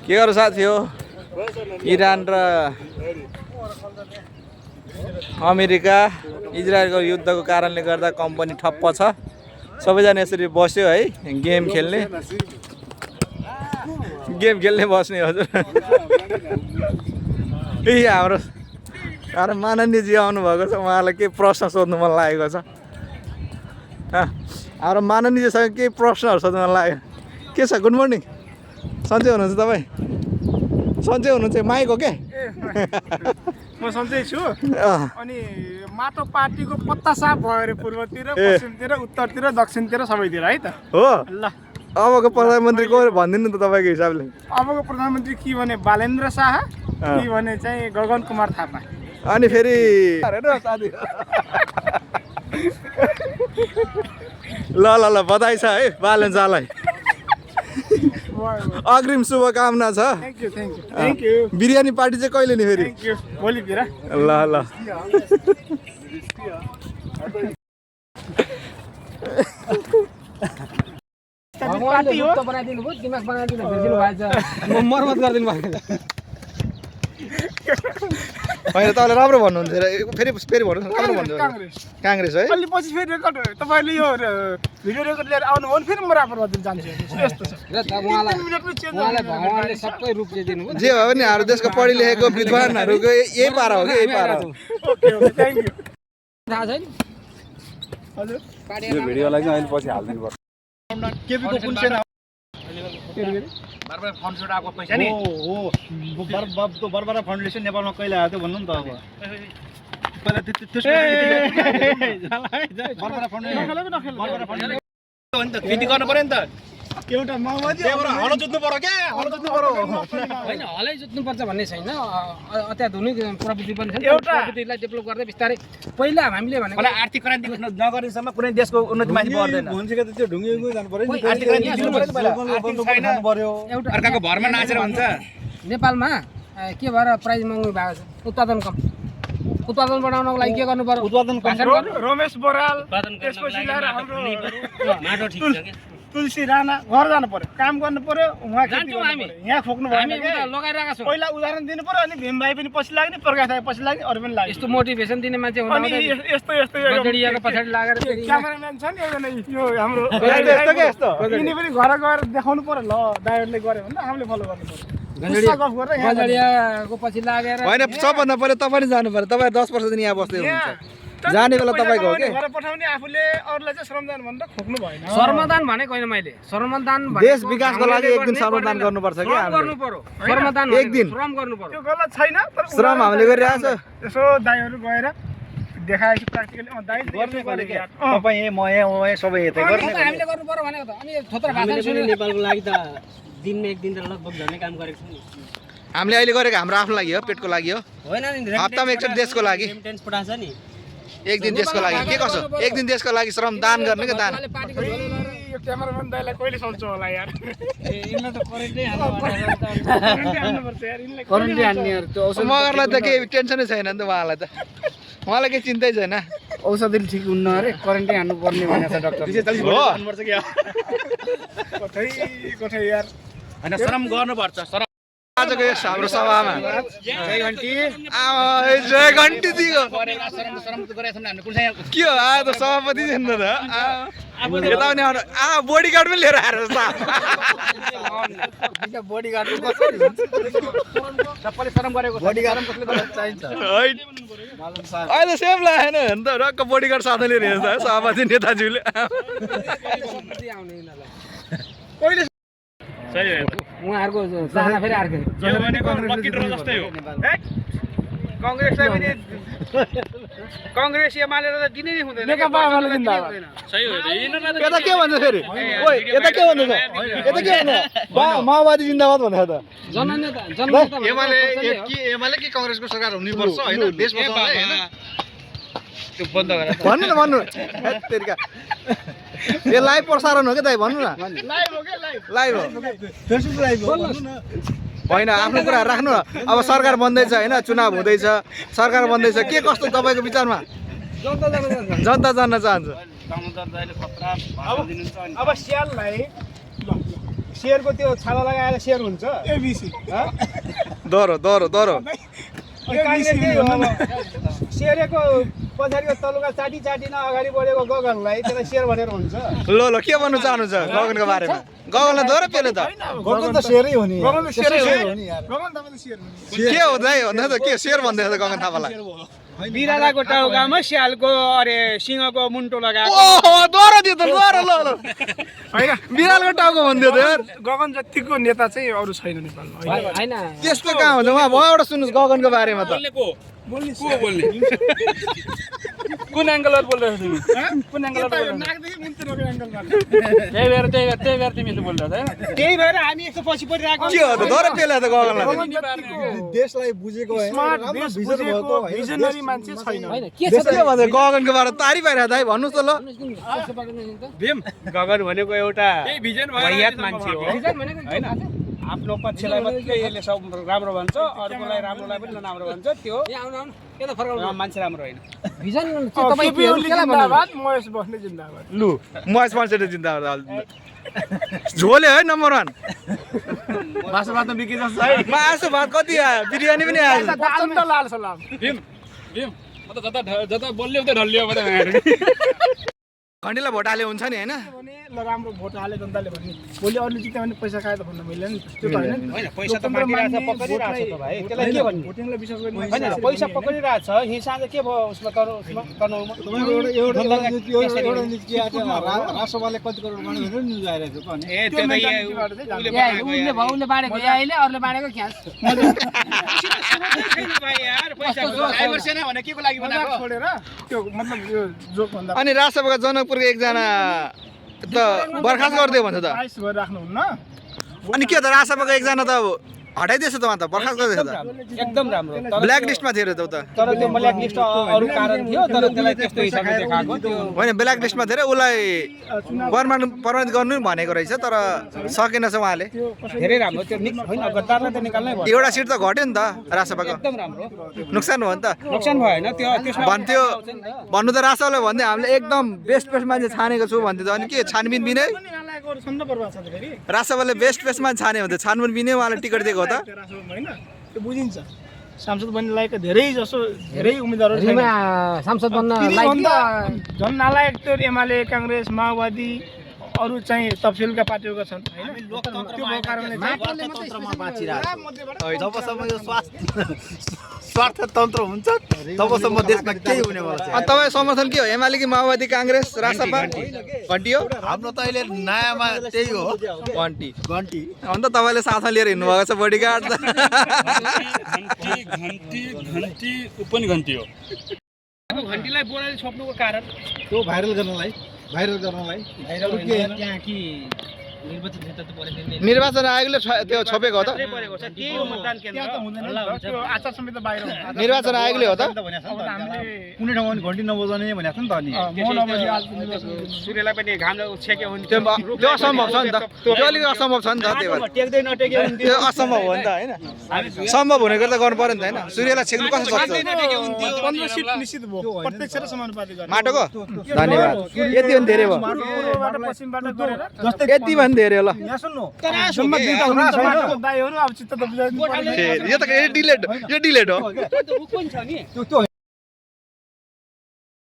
के गर्नु साथी हो इरान र अमेरिका इजरायलको युद्धको कारणले गर्दा कम्पनी ठप्प छ सबैजना यसरी बस्यो है गेम खेल्ने बस्ने हजुर ए हाम्रो माननीयजी आउनु भएको छ उहाँलाई केही प्रश्न सोध्नु मन लागेको छ हाम्रो माननीयजीसँग केही प्रश्नहरू सोध्नु मन लाग्यो के छ गुड मर्निङ सन्चै हुनुहुन्छ तपाईँ सन्चै हुनुहुन्छ माइक हो के म सन्चै छु अनि माटो पार्टीको पत्ता साफ भयो अरे पूर्वतिर पश्चिमतिर उत्तरतिर दक्षिणतिर सबैतिर है त हो ल अबको प्रधानमन्त्री को भनिदिनु त तपाईँको हिसाबले अबको प्रधानमन्त्री के भने बालेन्द्र शाह के भने चाहिँ गगन कुमार थापा अनि फेरि ल ल ल बधाई छ है बालेन्द्र शाहलाई अग्रिम शुभकामना छ थ्याङ्क यू बिरयानी पार्टी चाहिँ कहिले नि फेरि भोलितिर ल ल पार्टी हो मर्मत गरिदिनु भएको होइन तपाईँले राम्रो भन्नुहुन्छ फेरि भन्नुहोस् राम्रो भन्नु काङ्ग्रेस है अलि पछि फेरि रेकर्ड तपाईँले यो भिडियो रेकर्ड लिएर आउनुभयो भने फेरि म रापर गरिदिनु जान्छु यस्तो छ भगवानले सबै रूप दिनु जे भयो भने हाम्रो देशको पढि लेखेको विद्वानहरूको यही पारा हो कि यही पारा हो थ्याङ्क यू थाहा छैन हजुर यो भिडियोलाई चाहिँ अहिले पछि हाल्दिनु पर्छ केपीको कुन सेना बर्बरा फन्डबाट आएको पैसा नि हो बर्बरा फाउन्डेसन नेपालमा कहिले आएको थियो भन्नु नि त अब पहिला बर्बरा फाउन्डेसन खेती गर्नु पर्यो नि त एउटा माओवादी हलो जुत्नु पर्यो क्या हलो जुत्नु पर्यो होइन हलै जुत्नुपर्छ भन्ने छैन अत्याधुनिक प्रविधि पनि छ एउटा प्रविधिलाई डेभलप गर्दै बिस्तारै पहिला हामीले भनेको मलाई आर्थिक क्रान्ति नगरेसम्म कुनै देशको उन्नति माथि बढ्दैन भन्छेको त त्यो ढुङ्गेको जानु पर्यो नि आर्थिक क्रान्ति दिनु पर्यो नि पहिला खानु पर्यो एउटा अर्काको भरमा नाचेर हुन्छ नेपालमा के भएर प्राइस महँगो भएको छ उत्पादन कम उत्पादन बढाउनको लागि के गर्नु पर्यो उत्पादन रमेश बराल त्यसपछि ल्याएर हाम्रो माटो ठिक छ के तुलसी राणा घर जानु पर्यो काम गर्नु पर्यो उहाँ खेती गर्नु पर्यो यहाँ खोक्नु भएन हामी उता लगाइरहेका छौँ पहिला उदाहरण दिनु पर्यो अनि भीम भाइ पनि पछि लाग्ने प्रकाश भाइ पछि लाग्ने अरू पनि लाग्ने यस्तो मोटिभेसन दिने मान्छे अनि हुँदा यस्तो गजडियाको पछाडि लागेर फेरि क्यामेराम्यान छ नि एउटा यो हाम्रो यस्तो यिनी पनि घर गएर देखाउनु पर्यो ल दाइहरूले गर्यो भने हामीले फलो गर्नु पर्यो गजडियाको पछि लागेर होइन सबभन्दा पहिला तपाईँ नै जानु पर्यो तपाईँ 10 वर्षदेखि यहाँ बस्दै हुनुहुन्छ जाने बेला तपाईँको हो कि घर पठाउने आफूले अरूलाई चाहिँ श्रमदान भनेर खोक्नु भएन श्रमदान भनेको होइन मैले श्रमदान देश विकासको लागि एक दिन श्रमदान गर्नुपर्छ कि गर्नु पर्यो श्रमदान एक दिन श्रम गर्नु पर्यो त्यो गलत छैन तर श्रम हामीले गरिरहेको छ यसो दाइहरू गएर देखाएको प्र्याक्टिकली दाइ गर्ने पऱ्यो क्या तपाईँ म यहाँ सबै यतै गर्ने हामीले गर्नु पर्यो भनेको त अनि थोत्रो भाषा सुन्नु नेपालको लागि त दिनमा एक दिन त लगभग झन्डै काम गरेको छु नि हामीले अहिले गरेको हाम्रो आफ्नो लागि हो पेटको लागि हो होइन नि हप्तामा एकचोटि देशको लागि रेमिटेन्स पठाएको छ नि एक दिन देशको लागि के कसो एक दिन देशको लागि श्रम दान गर्ने के दान यो क्यामेराम्यान दाइलाई कहिले सोच्छ होला यार यिनलाई त करेन्टै हाल्नुपर्छ यार यिनलाई करेन्टै हान्ने त्यो मगरलाई त केही टेन्सनै छैन नि त उहाँलाई त उहाँलाई केही चिन्तै छैन औषधि ठिक हुन्न अरे करेन्टै हान्नु पर्ने भनेको छ डाक्टर 240 भोल्ट हान्नुपर्छ क्या कतै यार हैन श्रम गर्नुपर्छ श्रम आजको यस हाम्रो सभामा जय घन्टी जय घन्टी दियो श्रम त गरेछ नि हामीले कुन चाहिँ के हो आज त सभापति छैन त यता पनि बोडीगार्ड पनि लिएर आएर बडीगार्ड सबैले श्रम गरेको बडीगार्ड कसले चाहिन्छ अहिले सेम लागेन भने त रक्क बोडीगार्ड साथै लिएर हिँड्छ है सभापति नेताज्यूले कहिले उहाँहरूको चाहना फेरि अर्कै यो भनेको लकी ड्र जस्तै हो कांग्रेसलाई पनि कांग्रेस एमाले त दिनै नै हुँदैन नेकपा एमाले दिँदैन सही हो यता के भन्छ फेरि ओइ यता के भन्दैछ यता के भन्छ माओवादी जिन्दाबाद भनेको त जननेता एमाले के कांग्रेसको सरकार हुनै पर्छ हैन देश बचाउनलाई हैन त्यो बन्द गरे भन्नु तेरिका यो लाइभ प्रसारण हो के दाइ भन्नु न लाइभ हो के लाइभ हो फेसबुक लाइभ हो होइन आफ्नो कुरा राख्नु न अब सरकार बन्दैछ हैन चुनाव हुँदैछ सरकार बन्दैछ के कस्तो तपाईको विचारमा जनता जान्न चाहन्छ अब स्याललाई सेयरको त्यो छाला लगाएर सेयर हुन्छ एबिसी दरो दरो दरो काङ्ग्रेस त्यही हो अब सेयरको पछाडिको तलुका चाटी चाटिन अगाडि बढेको गगनलाई त्यसलाई सेयर भनेर हुन्छ ल ल के भन्नु चाहनुहुन्छ गगनको बारेमा गगनलाई दरो पेले त गगन त सेयरै हो नि गगन त सेयरै हो नि यार गगन तपाईँले सेयर हुन्छ के हो दाइ भन्दा त के शेर भन्दै छ गगन थापालाई बिरालाको टाउकामा स्यालको अरे सिंहको मुन्टो लगाएको ओहो दरो दियो त दरो ल ल होइन बिरालको टाउको भन्दियो त यार गगन जतिको नेता चाहिँ अरू छैन नेपालमा होइन त्यस्तो कहाँ हुन्छ उहाँ भएबाट सुन्नुहोस् गगनको बारेमा त कुन एङ्गलबाट बोल्दैछ तिमी कुन एङ्गलबाट नाकदेखि मुन्तिर एङ्गलमा त्यही भएर तिमी यस्तो बोलिरहेको छ त्यही भएर हामी यस्तो पछि परिरहेको के हो त दरो पेले त गगनलाई देशलाई बुझेको हैन स्मार्ट राम्रो देश भिजन भएको बुझेको हैन भिजनरी मान्छे छैन होइन के छ के भन्छ गगनको बारे तारी पाइरहेको दाइ भन्नुहोस् त ल भीम गगन भनेको एउटा त्यही भिजन वाहियात मान्छे हो भिजन भनेको के थाहा छ? आफ्नो पक्षलाई मात्रै यसले सब राम्रो भन्छ अरूकोलाई राम्रोलाई पनि नराम्रो भन्छ त्यो यहाँ आउनु आउनु के त फरक मान्छे राम्रो होइन भिजन चाहिँ केपी तपाईँ ओली केलाई भन्नु जिन्दाबाद महेश बस्ने जिन्दाबाद लु महेश मान्छेले चिन्ता झोले है नम्बर 1 मासु भात बिके जस्तो है मासु भात कति आयो बिरयानी पनि आयो प्रचण्ड लाल सलाम भीम म त जता बोल्यो उतै ढल्लियो भने घन्टीलाई भोट हाले हुन्छ नि हैन भने ल राम्रो भोट हाले जनताले भन्ने भोलि अरूले जित्यो भने पैसा खायो त भन्न मिल्दैन नि त्यो त होइन होइन पैसा त मागिरहेछ पक्रिरहेछ त भाइ त्यसलाई के भन्नु भोटिङलाई विश्वास गर्ने होइन पैसा पक्रिरहेछ हिंसा चाहिँ के भयो उसमा तनहुमा तपाईको एउटा नीति आएको राष्ट्रसभाले कति करोड बाँड्यो भनेर न्युज आइरहेको छ भने ए त्यो त उसले उसले भयो उसले बाँडेको या अहिले अरूले बाँडेको ख्यास भाइ यार पैसा ड्राइभर सेना भने केको लागि बनाएको छोडेर त्यो मतलब यो जोक भन्दा अनि राजसभाका जनकपुरको एकजना त बर्खास्त गरिदियो भन्छ त प्राइस भएर राख्नुहुन्न अनि के त राजसभाको एकजना त हटाइदिएछ त उहाँ त बर्खास्त गरिदिएछ त एकदम राम्रो ब्ल्याक लिस्टमा थियो अरे त उता तर त्यो ब्ल्याक लिस्ट अरू कारण थियो तर त्यसलाई त्यस्तो हिसाबले देखाएको त्यो होइन ब्ल्याक लिस्टमा थियो अरे उसलाई परमानेन्ट गर्नु भनेको रहेछ तर सकेनछ उहाँले धेरै राम्रो त्यो होइन गद्दारलाई त निकाल्नै भयो एउटा सिट त घट्यो नि त राजसभाको एकदम राम्रो नोक्सान भयो नि त नोक्सान भयो होइन त्यो त्यसमा भन्थ्यो भन्नु त राजसभाले भन्दै हामीले एकदम बेस्ट मान्छे छानेको छु भन्थ्यो त अनि के छानबिन बिनै नालायकहरू छन् त बर्बाद छ फेरि राजसभाले बेस्ट मान्छे छाने भन्थ्यो छानबिन बिनै उहाँले टिकट दिएको हो त होइन त्यो बुझिन्छ सांसद बन्ने लायकका धेरै जसो धेरै उम्मेदवारहरू छैन सांसद बन्न तिनीभन्दा झन् नालायक त्यो एमाले काङ्ग्रेस माओवादी अरू चाहिँ तपसिलका पार्टीहरूका छन् होइन त्यो भएको कारणले जबसम्म यो स्वार्थ तन्त्र हुन्छ तबसम्म देशमा केही हुनेवाला छैन अनि तपाईँ समर्थन के हो एमाले कि माओवादी काङ्ग्रेस राजसभा घन्टी हो हाम्रो त अहिले नयाँमा त्यही हो घन्टी घन्टी अन्त तपाईँले साथमा लिएर हिँड्नुभएको छ बडीगार्ड त घन्टी पनि घन्टी हो घन्टीलाई बोलाले छोप्नुको कारण त्यो भाइरल गर्नलाई त्यहाँ कि निर्वाचित नेता त बोलेको निर्वाचन आयोगले त्यो छोपेको हो त परेको छ त्यही हो मतदान त्यहाँ त केन्द्र हुँदैन नि त, त्यो आचार संहिता बाहिर हुन्छ। निर्वाचन आयोगले हो त अब हामीले कुनै ठाउँमा घन्टी नबजाउने भनेको छ नि त अनि मौन अवधि आज निर्वाचन सूर्यलाई पनि घाम छेक्यो हुन्थ्यो त्यो असम्भव छ नि त त्यो अलिक असम्भव छ नि त त्यही भएर टेक्दै नटेक्यो हुन्थ्यो त्यो असम्भव हो नि त होइन सम्भव हुनेको त गर्नु पर्यो नि त होइन सूर्यलाई छेक्नु कसो सक्छ 15 सिट निश्चित भयो प्रत्यक्ष र समानुपातिक गरेर। माटोको धन्यवाद यति पनि धेरै भयो पूर्वबाट पश्चिमबाट गरेर यति पनि धेरै हो ल यहाँ सुन्नु जम्मा दुईटा हुनुहुन्छ माटोको दाइहरू अब चित्त त बुझाइदिनु पर्यो। यो त डिलेट हो रुख पनि छ नि त्यो